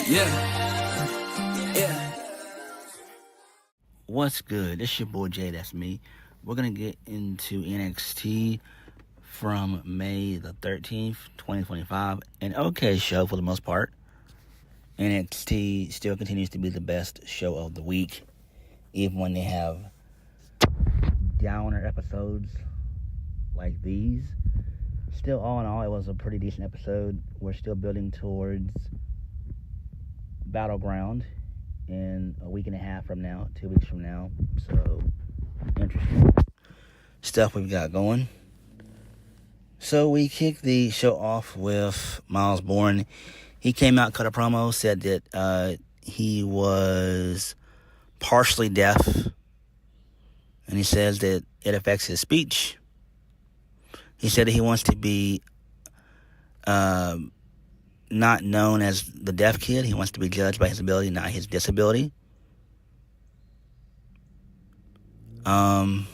Yeah. What's good? It's your boy JayThat'sMe. We're going to get into NXT from May the 13th, 2025. An okay show for the most part. NXT still continues to be the best show of the week, even when they have downer episodes like these. Still, all in all, it was a pretty decent episode. We're still building towards Battleground in a week and a half from now, 2 weeks from now. So, interesting stuff we've got going. So, we kicked the show off with Miles Bourne. He came out, cut a promo, said that he was partially deaf. And he says that it affects his speech. He said that he wants to be not known as the deaf kid. He wants to be judged by his ability, not his disability. And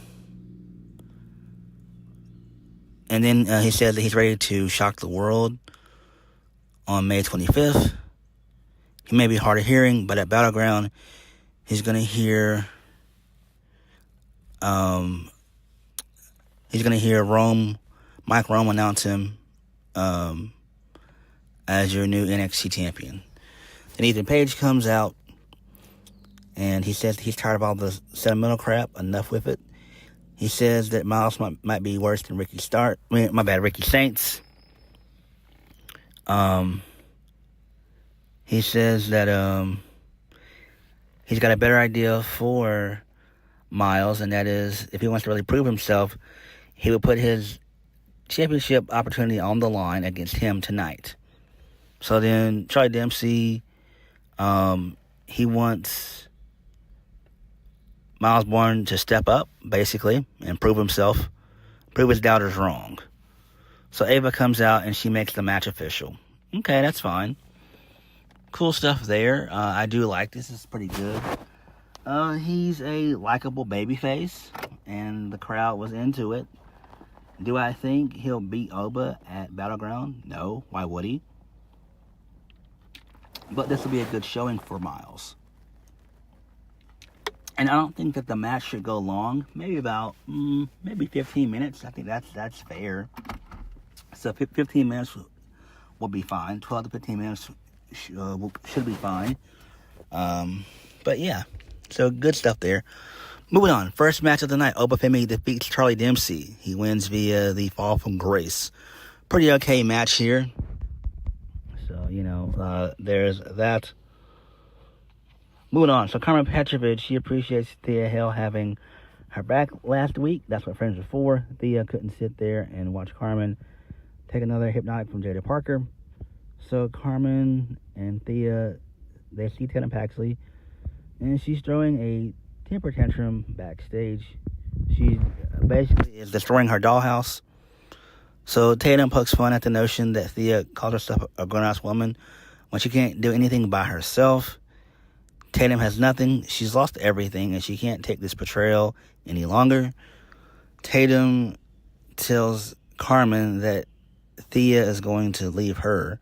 then he said that he's ready to shock the world on May 25th. He may be hard of hearing, but at Battleground, he's going to hear Mike Rome announce him as your new NXT champion. Then Ethan Page comes out, and he says he's tired of all the sentimental crap. Enough with it. He says that Miles might be worse than Ricky Saints. He says that he's got a better idea for Miles, and that is, if he wants to really prove himself, he would put his championship opportunity on the line against him tonight. So then Charlie Dempsey, he wants Miles Bourne to step up, basically, and prove himself, prove his doubters wrong. So Ava comes out and she makes the match official. Okay, that's fine. Cool stuff there. I do like this. It's pretty good. He's a likable babyface, and the crowd was into it. Do I think he'll beat Oba at Battleground? No. Why would he? But this will be a good showing for Miles. And I don't think that the match should go long. Maybe about, maybe 15 minutes. I think that's fair. So 15 minutes will be fine. 12 to 15 minutes should be fine. But yeah, so good stuff there. Moving on. First match of the night. Obafemi defeats Charlie Dempsey. He wins via the fall from grace. Pretty okay match here. So, there's that. Moving on. So, Carmen Petrovich, she appreciates Thea Hale having her back last week. That's what friends are for. Thea couldn't sit there and watch Carmen take another hypnotic from Jada Parker. So, Carmen and Thea, they see Tatum Paxley, and she's throwing a temper tantrum backstage. She basically is destroying her dollhouse. So Tatum pokes fun at the notion that Thea calls herself a grown-ass woman when she can't do anything by herself. Tatum has nothing. She's lost everything, and she can't take this betrayal any longer. Tatum tells Carmen that Thea is going to leave her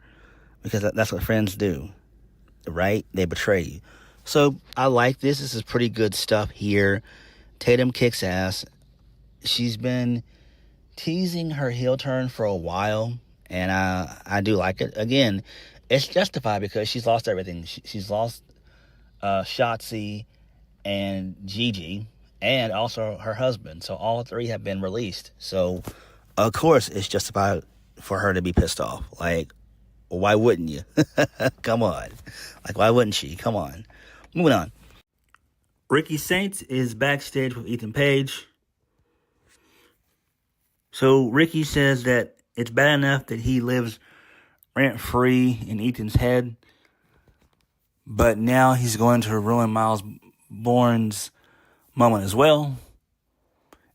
because that's what friends do, right? They betray you. So I like this. This is pretty good stuff here. Tatum kicks ass. She's been teasing her heel turn for a while, and I do like it. Again, it's justified because she's lost everything. She's lost Shotzi and Gigi, and also her husband. So all three have been released. So of course it's justified for her to be pissed off. Like, why wouldn't you? Come on. Like, why wouldn't she? Come on. Moving on. Ricky Saints is backstage with Ethan Page. So Ricky says that it's bad enough that he lives rent-free in Ethan's head, but now he's going to ruin Miles Bourne's moment as well.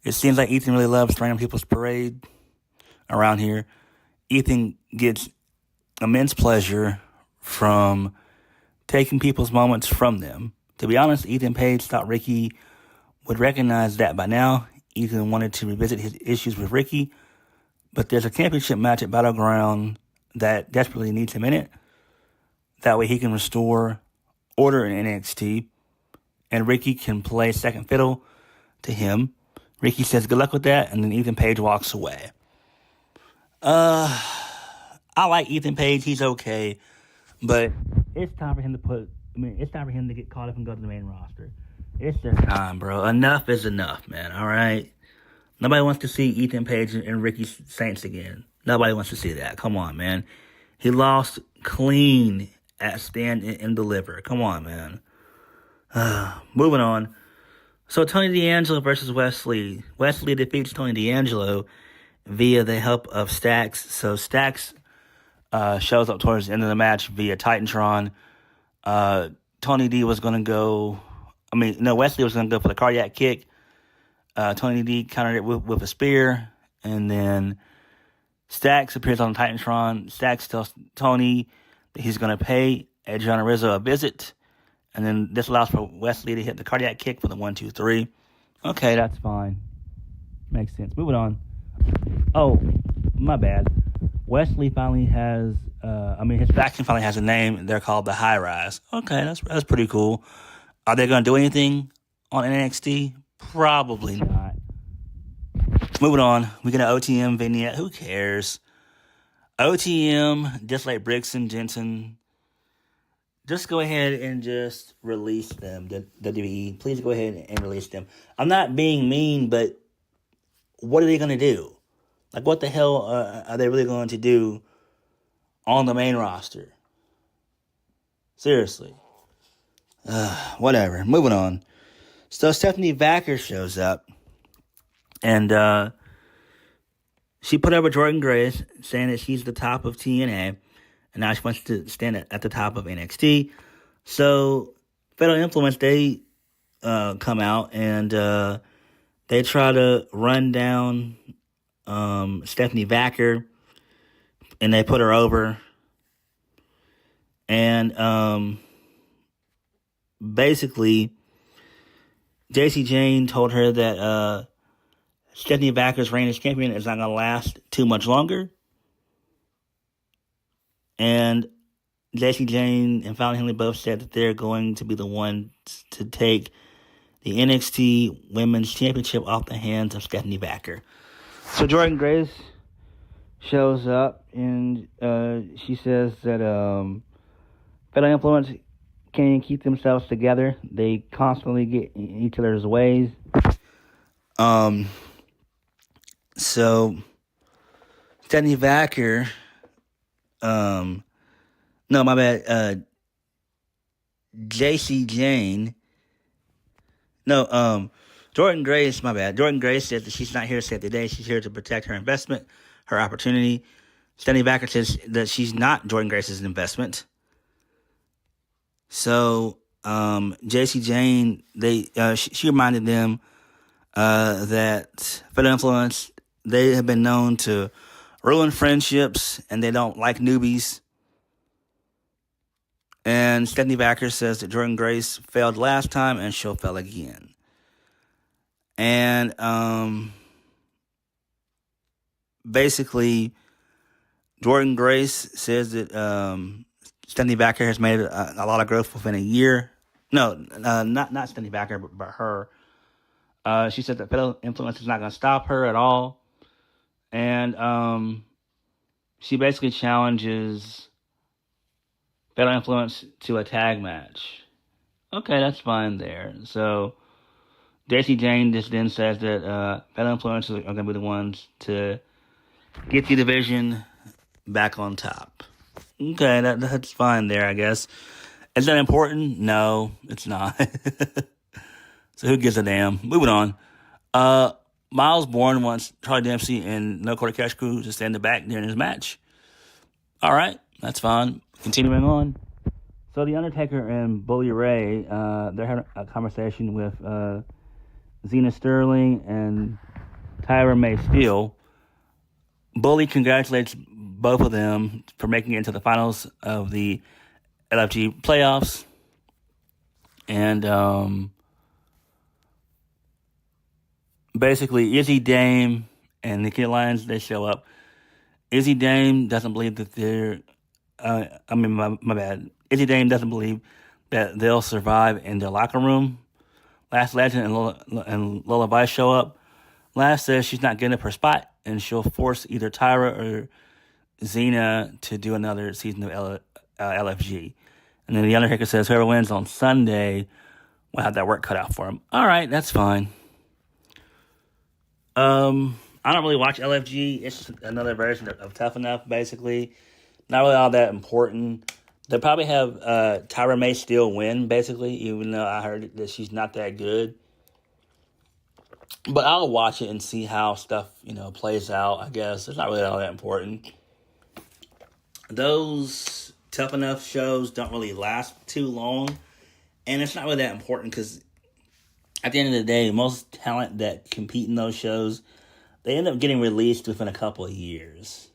It seems like Ethan really loves throwing people's parade around here. Ethan gets immense pleasure from taking people's moments from them. To be honest, Ethan Page thought Ricky would recognize that by now. Ethan wanted to revisit his issues with Ricky, but there's a championship match at Battleground that desperately needs him in it. That way he can restore order in NXT, and Ricky can play second fiddle to him. Ricky says good luck with that, and then Ethan Page walks away. I like Ethan Page. He's okay. But it's time for him to get caught up and go to the main roster. It's just time, bro. Enough is enough, man. All right? Nobody wants to see Ethan Page and Ricky Saints again. Nobody wants to see that. Come on, man. He lost clean at Stand and Deliver. Come on, man. Moving on. So Tony D'Angelo versus Wesley. Wesley defeats Tony D'Angelo via the help of Stax. So Stax shows up towards the end of the match via Titantron. Tony D was going to go... Wesley was going to go for the cardiac kick. Tony D countered it with a spear. And then Stax appears on Titantron. Stax tells Tony that he's going to pay Adriana Rizzo a visit. And then this allows for Wesley to hit the cardiac kick for the 1, 2, 3. Okay, that's fine. Makes sense. Moving on. Oh, my bad. Wesley finally has, his faction finally has a name. They're called the High Rise. Okay, that's pretty cool. Are they going to do anything on NXT? Probably not. Moving on. We get an OTM vignette. Who cares? OTM, just like Briggs and Jensen, just go ahead and just release them. The WWE, please go ahead and release them. I'm not being mean, but what are they going to do? Like, what the hell are they really going to do on the main roster? Seriously. Whatever. Moving on. So Stephanie Vacker shows up, and she put over Jordan Grace, saying that she's the top of TNA, and now she wants to stand at the top of NXT. So Fatal Influence, they come out, and they try to run down Stephanie Vacker, and they put her over. And basically, JC Jane told her that Stephanie Vacker's reign as champion is not going to last too much longer. And JC Jane and Fallon Henley both said that they're going to be the ones to take the NXT Women's Championship off the hands of Stephanie Vacker. So Jordan Grace shows up, and she says that Fatal Influence can't keep themselves together. They constantly get in each other's ways. So Stephanie Vacker, no, my bad, JC Jane, no, Jordan Grace, my bad. Jordan Grace said that she's not here to save the day. She's here to protect her investment, her opportunity. Stephanie Vacker says that she's not Jordan Grace's investment. So, JC Jane, she reminded them that Fatal Influence, they have been known to ruin friendships, and they don't like newbies. And Stephanie Vacker says that Jordan Grace failed last time, and she'll fail again. And basically, Jordan Grace says that Stephanie Vacker has made a lot of growth within a year. No, not Stephanie Vacker, but her. She said that Fatal Influence is not going to stop her at all. And she basically challenges Fatal Influence to a tag match. Okay, that's fine there. So JC Jane just then says that Fatal Influence are going to be the ones to get the division back on top. Okay, that's fine there, I guess. Is that important? No, it's not. So who gives a damn? Moving on. Miles Bourne wants Charlie Dempsey and No Quarter Cash Crew to stand in the back during his match. All right, that's fine. Continuing on. So The Undertaker and Bully Ray, they're having a conversation with Zena Sterling and Tyra May Steele. Bully congratulates both of them for making it into the finals of the LFG playoffs. And basically, Izzy Dame and Nikki Lyons, they show up. Izzy Dame doesn't believe that they're... my bad. Izzy Dame doesn't believe that they'll survive in their locker room. Last Legend and Lola Vice show up. Last says she's not getting up her spot, and she'll force either Tyra or Xena to do another season of LFG. And then The Undertaker says whoever wins on Sunday will have that work cut out for him. All right, that's fine. I don't really watch LFG. It's just another version of Tough Enough, basically. Not really all that important. They'll probably have Tyra May still win, basically, even though I heard that she's not that good. But I'll watch it and see how stuff, plays out, I guess. It's not really all that important. Those Tough Enough shows don't really last too long. And it's not really that important because at the end of the day, most talent that compete in those shows, they end up getting released within a couple of years.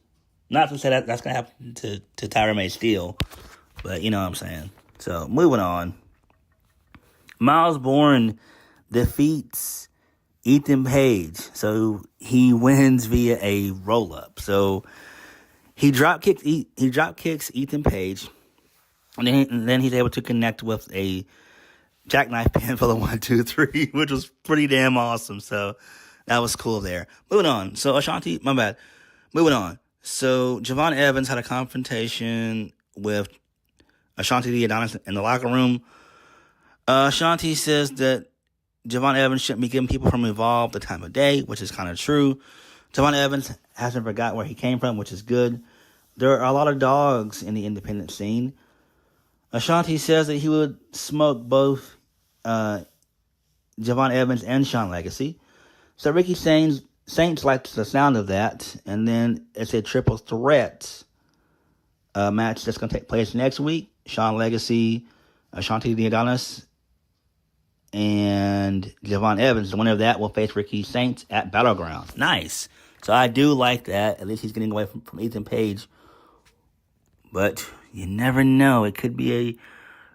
Not to say that that's going to happen to Tyra May Steele, but you know what I'm saying. So, moving on. Miles Bourne defeats Ethan Page. So, he wins via a roll-up. So, he drop kicks Ethan Page, and then he's able to connect with a jackknife pin for the 1, 2, 3, which was pretty damn awesome. So that was cool there. Moving on. So Moving on. So Javon Evans had a confrontation with Ashanti the Adonis in the locker room. Ashanti says that Javon Evans shouldn't be giving people from Evolve the time of day, which is kind of true. Javon Evans hasn't forgot where he came from, which is good. There are a lot of dogs in the independent scene. Ashanti says that he would smoke both Javon Evans and Sean Legacy. So Ricky Saints likes the sound of that. And then it's a triple threat match that's going to take place next week. Sean Legacy, Ashanti the Adonis, and Javon Evans. The winner of that will face Ricky Saints at Battleground. Nice. So I do like that. At least he's getting away from Ethan Page. But you never know. It could be a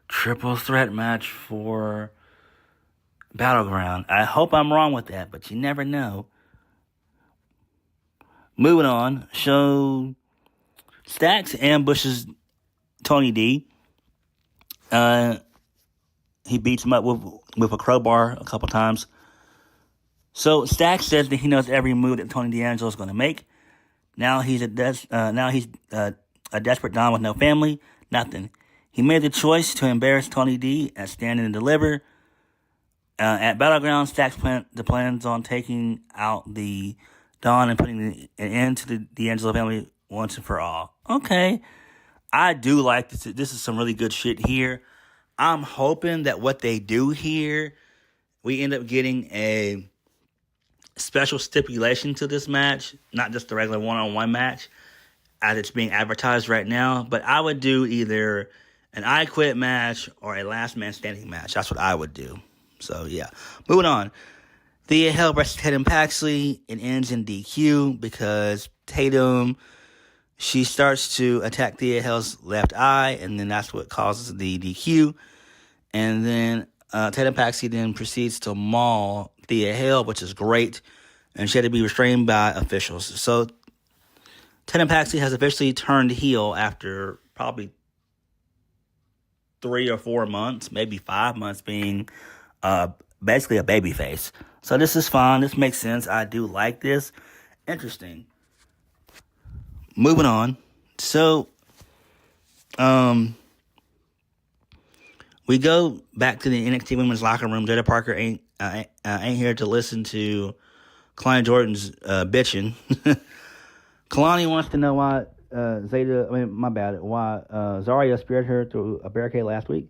triple threat match for Battleground. I hope I'm wrong with that, but you never know. Moving on. So, Stacks ambushes Tony D. He beats him up with a crowbar a couple times. So, Stacks says that he knows every move that Tony D'Angelo is going to make. Now he's a desperate Don with no family, nothing. He made the choice to embarrass Tony D at Stand and Deliver. At Battleground, Stacks plans on taking out the Don and putting an end to the D'Angelo family once and for all. Okay. I do like this. This is some really good shit here. I'm hoping that what they do here, we end up getting a special stipulation to this match, not just the regular one-on-one match as it's being advertised right now, but I would do either an I Quit match or a last man standing match. That's what I would do. So, yeah. Moving on. Thea Hale versus Tatum Paxley. It ends in DQ because Tatum, she starts to attack Thea Hale's left eye, and then that's what causes the DQ. And then Tatum Paxley then proceeds to maul Thea Hale, which is great, and she had to be restrained by officials. So, Tatum Paxley has officially turned heel after probably 3 or 4 months, maybe 5 months being basically a babyface. So this is fun. This makes sense. I do like this. Interesting. Moving on. So, we go back to the NXT Women's Locker Room. Jada Parker ain't here to listen to Kalani Jordan's bitching. Kalani wants to know why Zarya speared her through a barricade last week.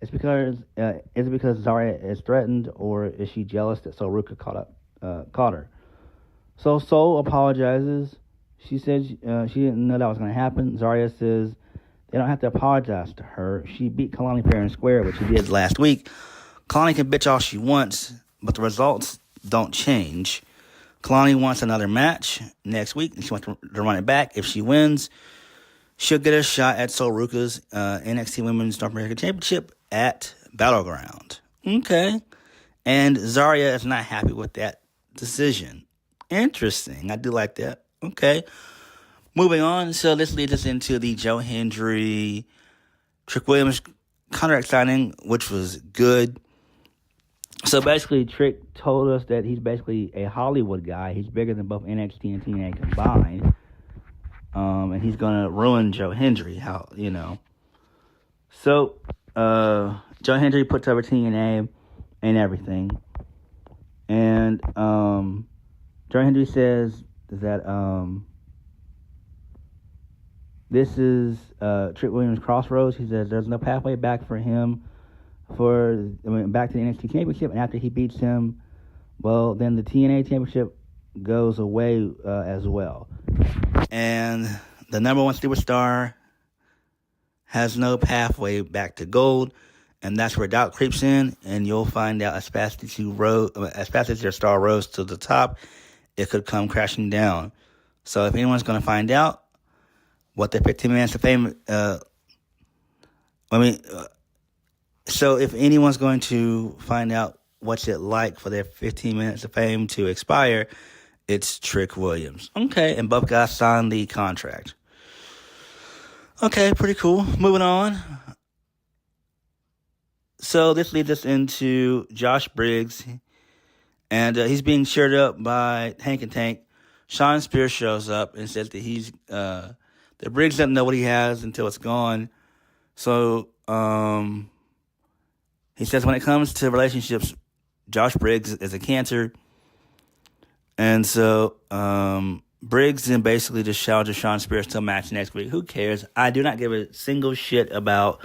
Is it because Zarya is threatened, or is she jealous that Sol Ruka caught her? So Sol apologizes. She said she didn't know that was going to happen. Zarya says they don't have to apologize to her. She beat Kalani fair and square, which she did last week. Kalani can bitch all she wants, but the results don't change. Kalani wants another match next week, and she wants to run it back. If she wins, she'll get a shot at Sol Ruka's NXT Women's North American Championship at Battleground. Okay. And Zarya is not happy with that decision. Interesting. I do like that. Okay. Moving on. So this leads us into the Joe Hendry Trick Williams contract signing, which was good. So basically, Trick told us that he's basically a Hollywood guy. He's bigger than both NXT and TNA combined. And he's going to ruin Joe Hendry. So, Joe Hendry puts over TNA and everything. And Joe Hendry says that this is Trick Williams' crossroads. He says there's no pathway back for him back to the NXT Championship. And after he beats him, well, then the TNA Championship goes away as well. And the number one superstar has no pathway back to gold. And that's where doubt creeps in, and you'll find out as fast as your star rose to the top, it could come crashing down. So if anyone's going to find out what the 15 minutes of fame, so if anyone's going to find out what's it like for their 15 minutes of fame to expire, it's Trick Williams. Okay, and both guys signed the contract. Okay, pretty cool. Moving on. So this leads us into Josh Briggs, and he's being cheered up by Hank and Tank. Sean Spears shows up and says that that Briggs doesn't know what he has until it's gone. So he says when it comes to relationships, Josh Briggs is a cancer. And so Briggs then basically just challenges Sean Spears to a match next week. Who cares? I do not give a single shit about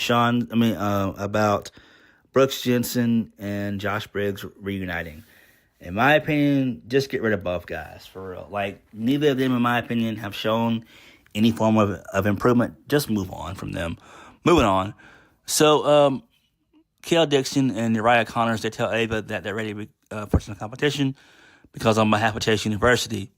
about Brooks Jensen and Josh Briggs reuniting. In my opinion, just get rid of both guys, for real. Like, neither of them, in my opinion, have shown any form of improvement. Just move on from them. Moving on. So, Kale Dixon and Uriah Connors, they tell Ava that they're ready for some competition because on behalf of Chase University,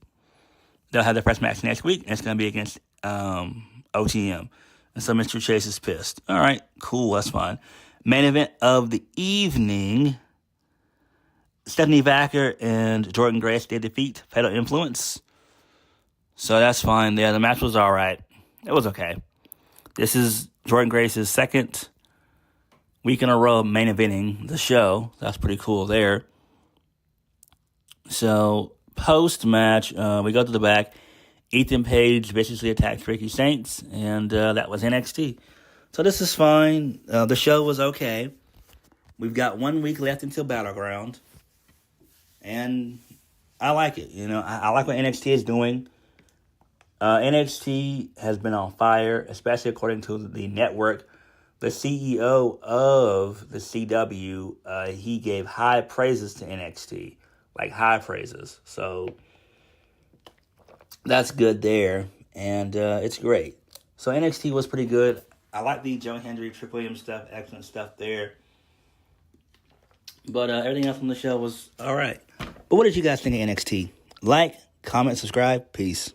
they'll have their first match next week, and it's going to be against OTM. And so Mr. Chase is pissed. All right, cool, that's fine. Main event of the evening, Stephanie Vacker and Jordan Grace, they defeat Fatal Influence. So that's fine there. The match was all right. It was okay. This is Jordan Grace's second week in a row main eventing the show. That's pretty cool there. So post-match, we go to the back. Ethan Page viciously attacks Ricky Saints, and that was NXT. So this is fine. The show was okay. We've got 1 week left until Battleground, and I like it. I like what NXT is doing. NXT has been on fire, especially according to the network. The CEO of the CW, he gave high praises to NXT, like high praises. So that's good there, and it's great. So NXT was pretty good. I like the Joe Hendry, Trick Williams stuff, excellent stuff there. But everything else on the show was all right. But what did you guys think of NXT? Like, comment, subscribe. Peace.